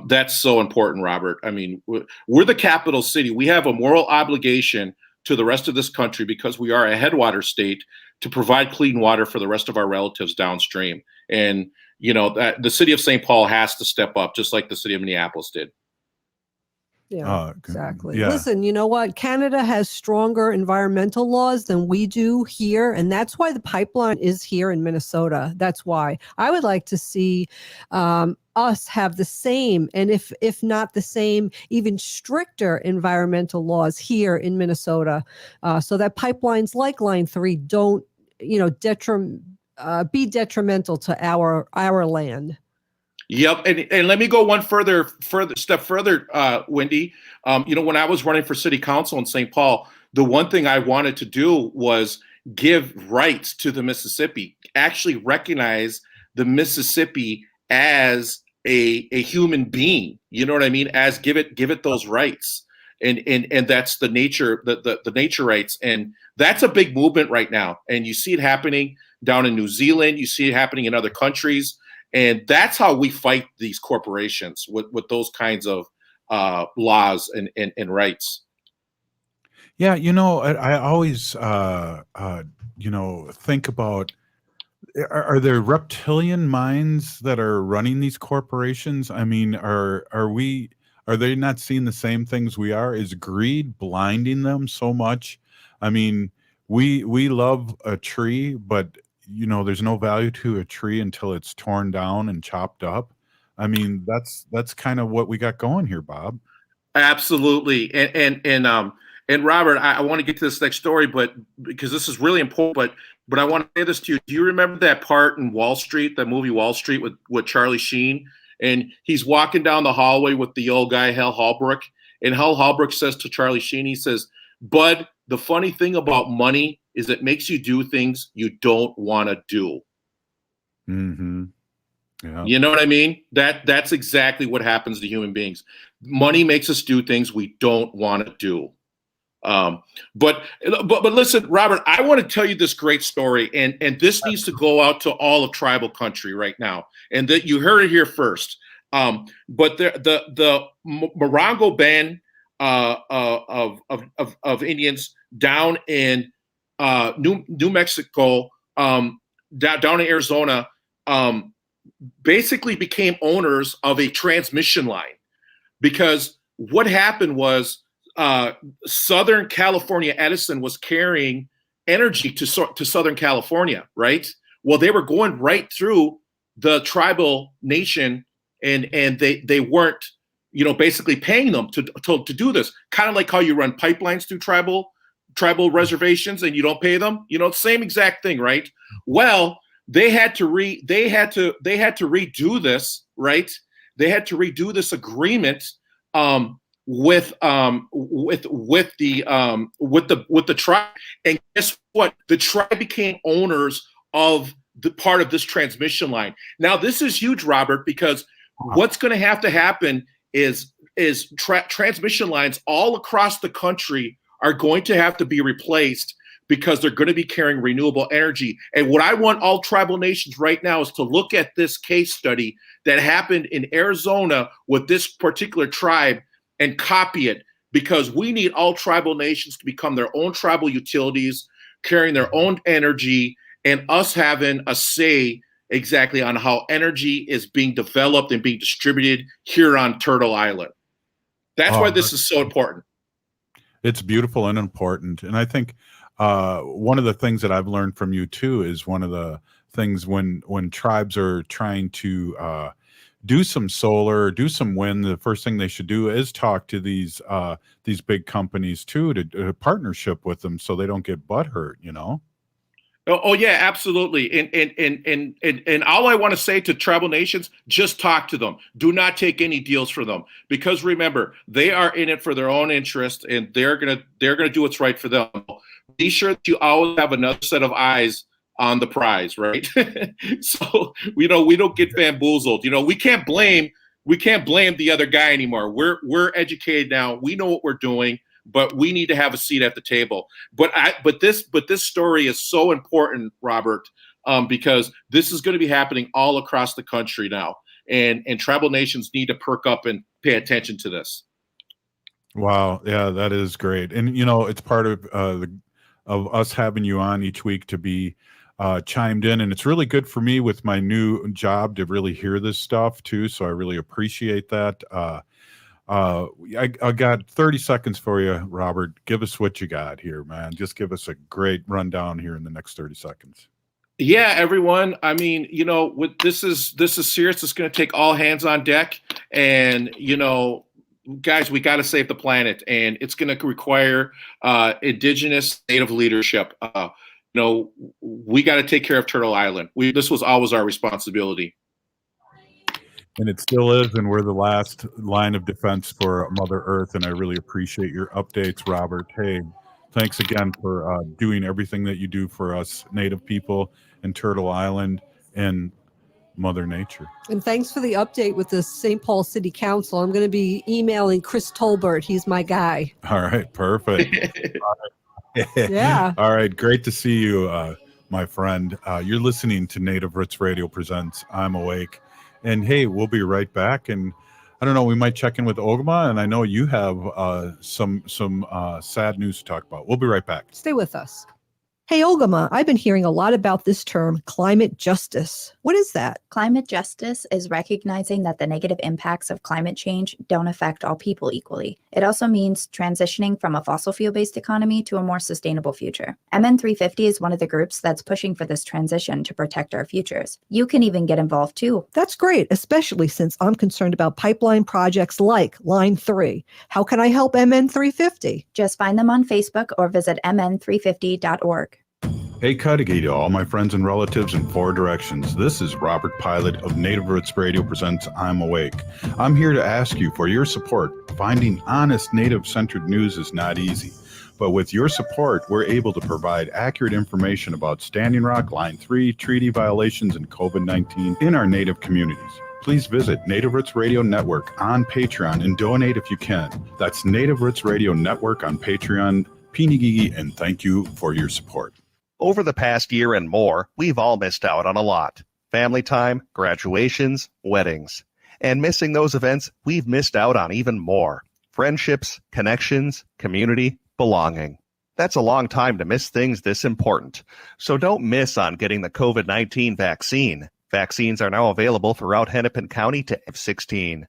that's so important, Robert. I mean, we're the capital city. We have a moral obligation to the rest of this country because we are a headwater state to provide clean water for the rest of our relatives downstream. And, that the city of St. Paul has to step up, just like the city of Minneapolis did. Yeah, exactly. Yeah. Listen, you know what? Canada has stronger environmental laws than we do here. And that's why the pipeline is here in Minnesota. That's why I would like to see us have the same, and if not the same, even stricter environmental laws here in Minnesota, so that pipelines like Line 3 don't, be detrimental to our land. Yep, and let me go one step further, Wendy. When I was running for city council in St. Paul, the one thing I wanted to do was give rights to the Mississippi, actually recognize the Mississippi as a human being. You know what I mean? As give it those rights, and that's the nature, the nature rights, and that's a big movement right now. And you see it happening down in New Zealand. You see it happening in other countries. And that's how we fight these corporations with those kinds of laws and rights. Yeah, I always think about are there reptilian minds that are running these corporations? I mean, are they not seeing the same things we are? Is greed blinding them so much? I mean, we love a tree, but there's no value to a tree until it's torn down and chopped up. I mean, that's kind of what we got going here, Bob. Absolutely. And Robert, I want to get to this next story, but because this is really important, but I want to say this to you. Do you remember that part in Wall Street, that movie Wall Street with Charlie Sheen? And he's walking down the hallway with the old guy, Hal Holbrook. And Hal Holbrook says to Charlie Sheen, he says, "Bud, the funny thing about money is it makes you do things you don't want to do." Mm-hmm. Yeah. You know what I mean? That's exactly what happens to human beings. Money makes us do things we don't want to do. But listen, Robert, I want to tell you this great story, and this needs to go out to all of tribal country right now, and that you heard it here first. But the Morongo band of Indians down in New Mexico, down in Arizona, basically became owners of a transmission line, because what happened was Southern California Edison was carrying energy to Southern California, right? Well, they were going right through the tribal nation, and they weren't, basically paying them to do this. Kind of like how you run pipelines through tribal reservations and you don't pay them, same exact thing, right? Well, they had to redo this, right? They had to redo this agreement with the tribe, and guess what? The tribe became owners of the part of this transmission line. Now, this is huge, Robert, because what's going to have to happen is transmission lines all across the country are going to have to be replaced, because they're going to be carrying renewable energy. And what I want all tribal nations right now is to look at this case study that happened in Arizona with this particular tribe and copy it, because we need all tribal nations to become their own tribal utilities, carrying their own energy, and us having a say exactly on how energy is being developed and being distributed here on Turtle Island. That's why this is so important. It's beautiful and important. And I think one of the things that I've learned from you too is one of the things when tribes are trying to do some solar, do some wind, the first thing they should do is talk to these big companies too, to partnership with them so they don't get butthurt, Oh yeah, absolutely. And all I want to say to tribal nations, just talk to them. Do not take any deals for them, because remember, they are in it for their own interest, and they're gonna do what's right for them. Be sure that you always have another set of eyes on the prize, right? So we don't get bamboozled. We can't blame the other guy anymore. We're educated now. We know what we're doing, but we need to have a seat at the table. But this story is so important, Robert, because this is going to be happening all across the country now, and tribal nations need to perk up and pay attention to this. Wow, yeah, that is great, and it's part of us having you on each week to be chimed in, and it's really good for me with my new job to really hear this stuff too. So I really appreciate that. I got 30 seconds for you, Robert. Give us what you got here, man. Just give us a great rundown here in the next 30 seconds. Yeah, everyone. I mean, this is serious. It's going to take all hands on deck, and guys, we got to save the planet, and it's going to require indigenous native leadership. We got to take care of Turtle Island. This was always our responsibility. And it still is, and we're the last line of defense for Mother Earth, and I really appreciate your updates, Robert. Hey, thanks again for doing everything that you do for us Native people in Turtle Island and Mother Nature. And thanks for the update with the St. Paul City Council. I'm going to be emailing Chris Tolbert. He's my guy. All right, perfect. Yeah. All right, great to see you, my friend. You're listening to Native Roots Radio Presents I'm Awake. And hey, we'll be right back. And I don't know, we might check in with Ogimaa, and I know you have some sad news to talk about. We'll be right back. Stay with us. Hey, Ogimaa, I've been hearing a lot about this term, climate justice. What is that? Climate justice is recognizing that the negative impacts of climate change don't affect all people equally. It also means transitioning from a fossil fuel-based economy to a more sustainable future. MN350 is one of the groups that's pushing for this transition to protect our futures. You can even get involved too. That's great, especially since I'm concerned about pipeline projects like Line 3. How can I help MN350? Just find them on Facebook or visit mn350.org. Hey, Cudahy to all my friends and relatives in four directions. This is Robert Pilot of Native Roots Radio Presents I'm Awake. I'm here to ask you for your support. Finding honest Native-centered news is not easy, But with your support, we're able to provide accurate information about Standing Rock, Line 3, treaty violations, and COVID-19 in our Native communities. Please visit Native Roots Radio Network on Patreon and donate if you can. That's Native Roots Radio Network on Patreon. Pinigigi, and thank you for your support. Over the past year and more, we've all missed out on a lot. Family time, graduations, weddings. And missing those events, we've missed out on even more. Friendships, connections, community, belonging. That's a long time to miss things this important. So don't miss on getting the COVID-19 vaccine. Vaccines are now available throughout Hennepin County to F16.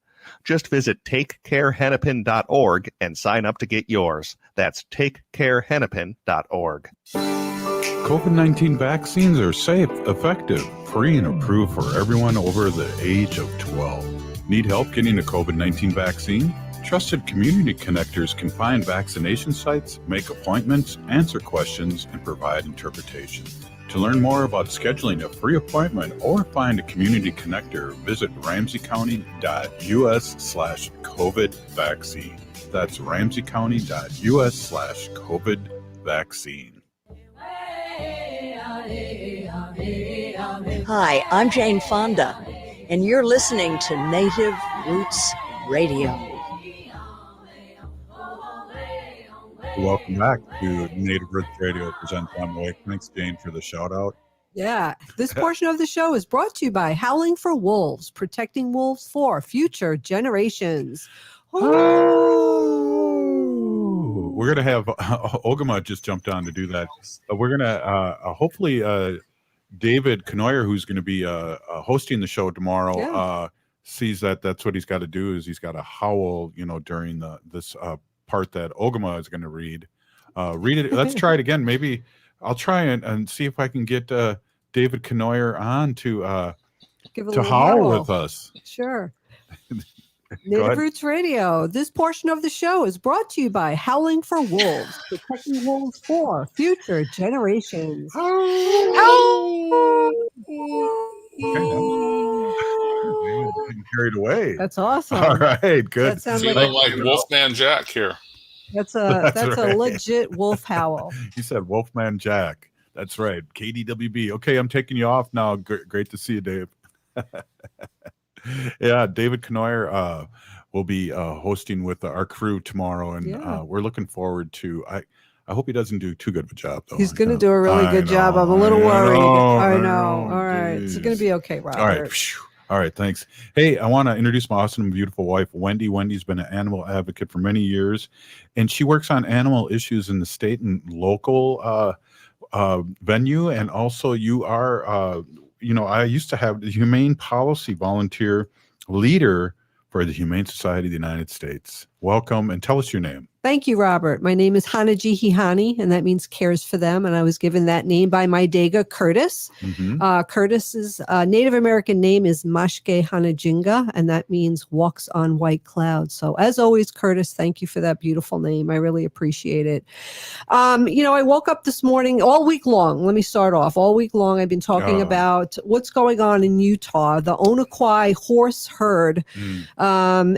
Just visit takecarehennepin.org and sign up to get yours. That's takecarehennepin.org. COVID-19 vaccines are safe, effective, free, and approved for everyone over the age of 12. Need help getting a COVID-19 vaccine? Trusted community connectors can find vaccination sites, make appointments, answer questions, and provide interpretation. To learn more about scheduling a free appointment or find a community connector, visit ramseycounty.us/COVID vaccine. That's ramseycounty.us/COVID vaccine. Hi, I'm Jane Fonda, and you're listening to Native Roots Radio. Welcome back to Native Roots Radio presents On Way. Thanks, Jane, for the shout out. Yeah, this portion of the show is brought to you by Howling for Wolves, protecting wolves for future generations. Oh, we're going to have Ogimaa just jumped on to do that. We're going to hopefully David Knoyer, who's going to be hosting the show tomorrow, sees that that's what he's got to do is he's got to howl, during this part that Ogimaa is going to read. Read it. Let's try it again. Maybe I'll try and see if I can get David Knoyer on to howl with us. Sure. Native Roots Radio. This portion of the show is brought to you by Howling for Wolves, protecting wolves for future generations. Getting carried away. That's awesome. All right, good. That sounds like Wolfman Jack here. That's right. a legit wolf howl. He said Wolfman Jack. That's right. KDWB. Okay, I'm taking you off now. Great to see you, Dave. Yeah, David Knoyer will be hosting with our crew tomorrow, and we're looking forward to. I hope he doesn't do too good of a job, though. He's going to do a really good job. I'm a little worried. I know. All right, it's going to be okay, Robert. All right. All right, thanks. Hey, I want to introduce my awesome, beautiful wife, Wendy. Wendy's been an animal advocate for many years, and she works on animal issues in the state and local venue. And also, you are, I used to have the Humane Policy Volunteer Leader for the Humane Society of the United States. Welcome, and tell us your name. Thank you, Robert. My name is Hanajihihani, and that means cares for them. And I was given that name by my Dega, Curtis. Mm-hmm. Curtis's Native American name is Mashke Hanajinga, and that means walks on white clouds. So as always, Curtis, thank you for that beautiful name. I really appreciate it. I woke up this morning all week long. Let me start off. All week long, I've been talking about what's going on in Utah. The Onaquai horse herd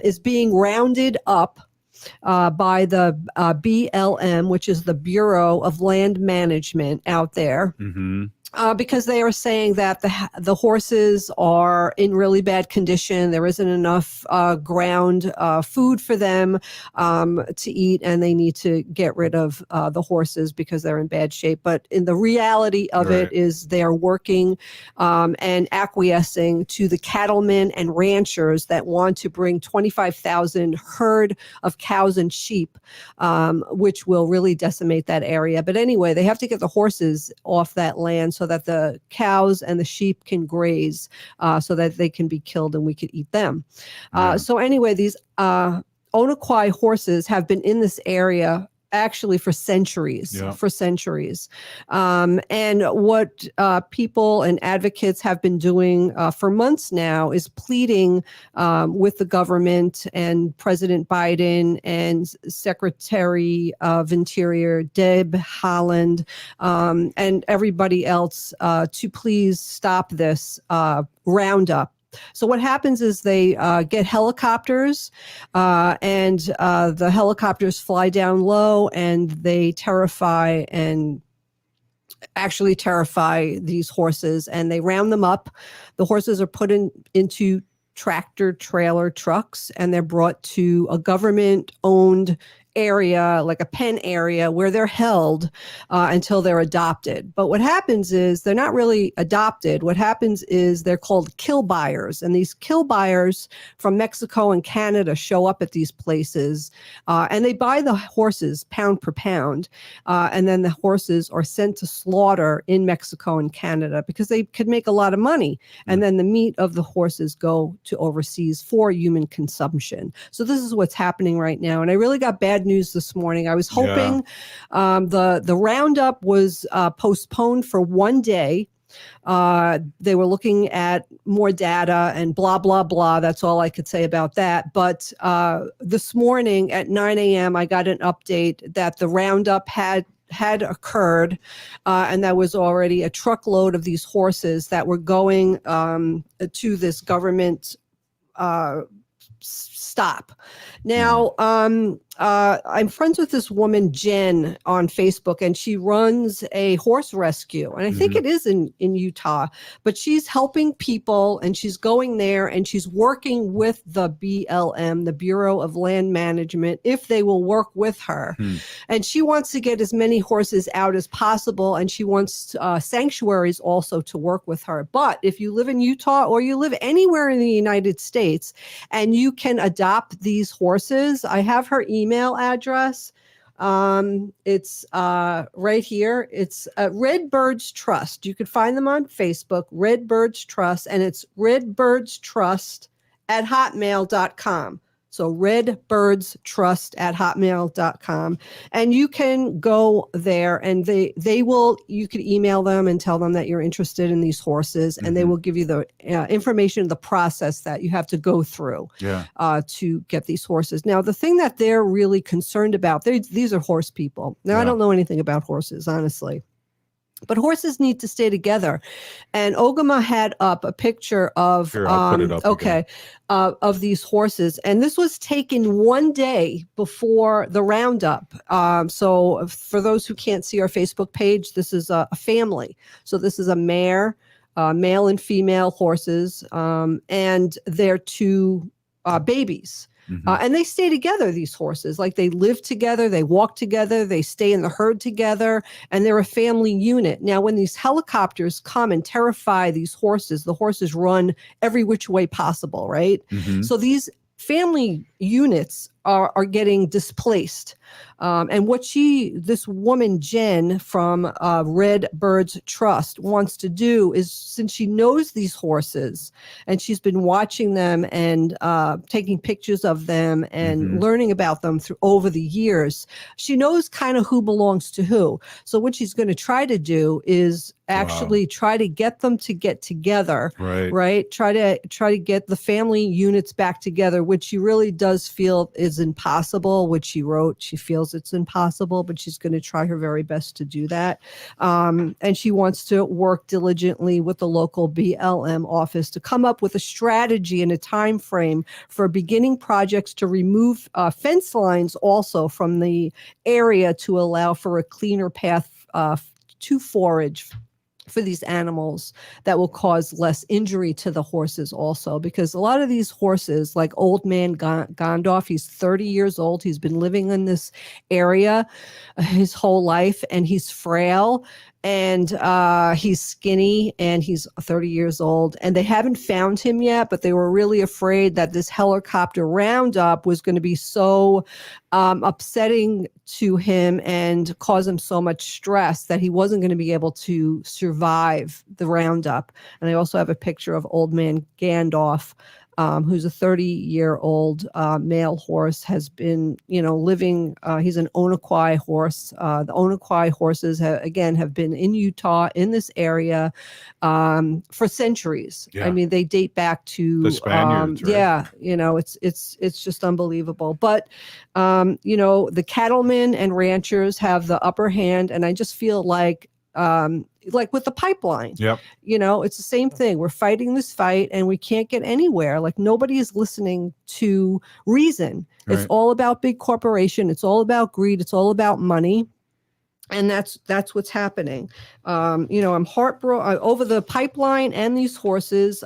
is being rounded up by the BLM, which is the Bureau of Land Management out there. Mm-hmm. Because they are saying that the horses are in really bad condition. There isn't enough ground food for them to eat, and they need to get rid of the horses because they're in bad shape. But in the reality of it is they are working and acquiescing to the cattlemen and ranchers that want to bring 25,000 herd of cows and sheep, which will really decimate that area. But anyway, they have to get the horses off that land so that the cows and the sheep can graze, so that they can be killed and we could eat them. So anyway, these Onaquai horses have been in this area actually for centuries, and what people and advocates have been doing for months now is pleading with the government and President Biden and Secretary of Interior Deb Haaland and everybody else to please stop this roundup. So what happens is they get helicopters, and the helicopters fly down low, and they terrify these horses, and they round them up. The horses are put into tractor trailer trucks, and they're brought to a government-owned area, like a pen area, where they're held until they're adopted. But what happens is they're not really adopted. What happens is they're called kill buyers, and these kill buyers from Mexico and Canada show up at these places, and they buy the horses pound per pound, and then the horses are sent to slaughter in Mexico and Canada because they could make a lot of money, and then the meat of the horses go to overseas for human consumption. So this is what's happening right now, and I really got bad news this morning. I was hoping the roundup was postponed for one day. They were looking at more data and blah, blah, blah. That's all I could say about that. But this morning at 9 a.m., I got an update that the roundup had occurred, and that was already a truckload of these horses that were going to this government stop. Now, I'm friends with this woman, Jen, on Facebook, and she runs a horse rescue. And I think it is in Utah, but she's helping people, and she's going there, and she's working with the BLM, the Bureau of Land Management, if they will work with her. And she wants to get as many horses out as possible, and she wants sanctuaries also to work with her. But if you live in Utah or you live anywhere in the United States and you can adopt these horses, I have her email address. It's right here. It's Red Birds Trust. You could find them on Facebook, Red Birds Trust, and it's redbirdstrust@hotmail.com. So redbirdstrust@hotmail.com. And you can go there, and you could email them and tell them that you're interested in these horses, and they will give you the information, the process that you have to go through to get these horses. Now, the thing that they're really concerned about, these are horse people. Now, I don't know anything about horses, honestly. But horses need to stay together. And Ogimaa had up a picture of I'll put it up of these horses. And this was taken one day before the roundup. So for those who can't see our Facebook page, this is a family. So this is a mare, male and female horses, and their two babies. And they stay together, these horses. Like, they live together, they walk together, they stay in the herd together, and they're a family unit. Now, when these helicopters come and terrify these horses, the horses run every which way possible, right? So these family units are getting displaced. And what this woman, Jen, from Red Birds Trust, wants to do is, since she knows these horses and she's been watching them and taking pictures of them and learning about them over the years, she knows kind of who belongs to who. So what she's going to try to do is actually try to get them to get together, right? Try to get the family units back together, which she really does feel is impossible, which she wrote. She feels it's impossible, but she's going to try her very best to do that. And she wants to work diligently with the local BLM office to come up with a strategy and a time frame for beginning projects to remove fence lines also from the area to allow for a cleaner path to forage for these animals that will cause less injury to the horses also, because a lot of these horses, like Old Man Gondorf, he's 30 years old. He's been living in this area his whole life, and he's frail, and he's skinny, and he's 30 years old, and they haven't found him yet, but they were really afraid that this helicopter roundup was going to be so upsetting to him and cause him so much stress that he wasn't going to be able to survive the roundup. And I also have a picture of Old Man Gandalf, who's a 30-year-old male horse, has been, living, he's an Onaquai horse. The Onaquai horses, have been in Utah, in this area, for centuries. I mean, they date back to the Spaniards, right? It's just unbelievable. But, the cattlemen and ranchers have the upper hand, and I just feel like like with the pipeline. Yep. You know, it's the same thing. We're fighting this fight and we can't get anywhere. Like nobody is listening to reason. It's Right. all about big corporation. It's all about greed. It's all about money. And that's what's happening. You know, I'm heartbroken over the pipeline and these horses.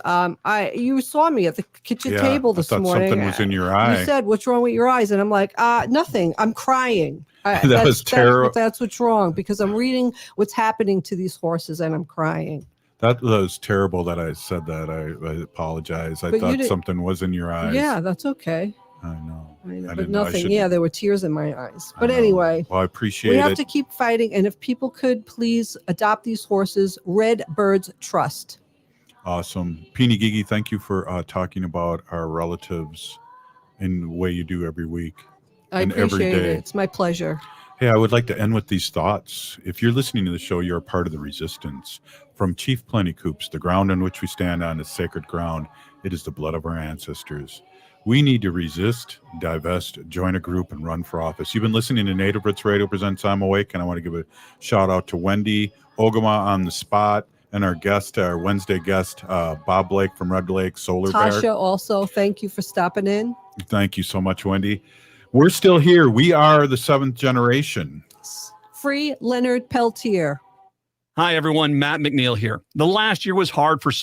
You saw me at the kitchen table this I thought morning. something was in your eye. You said, "What's wrong with your eyes?" And I'm like, nothing. I'm crying. That was terrible. That's what's wrong because I'm reading what's happening to these horses and I'm crying. That was terrible that I said that. I apologize. I But you thought didn't- something was in your eyes. Yeah, that's okay. I know. I know, I but didn't know. I nothing. should- Yeah, there were tears in my eyes. I But know. anyway, Well, I appreciate we have it. to keep fighting. And if people could please adopt these horses, Red Birds Trust. Awesome. Peony Gigi, thank you for talking about our relatives in the way you do every week. I and every appreciate day. it. It's my pleasure. Hey, I would like to end with these thoughts. If you're listening to the show, you're a part of the resistance. From Chief Plentycoops, the ground on which we stand on is sacred ground. It is the blood of our ancestors. We need to resist, divest, join a group, and run for office. You've been listening to Native Roots Radio presents I'm Awake, and I want to give a shout out to Wendy, Ogimaa on the spot, and our guest, our Wednesday guest, Bob Blake from Red Lake Solar Tasha, Bear. also, thank you for stopping in. Thank you so much, Wendy. We're still here. We are the seventh generation. Free Leonard Peltier. Hi, everyone. Matt McNeil here. The last year was hard for so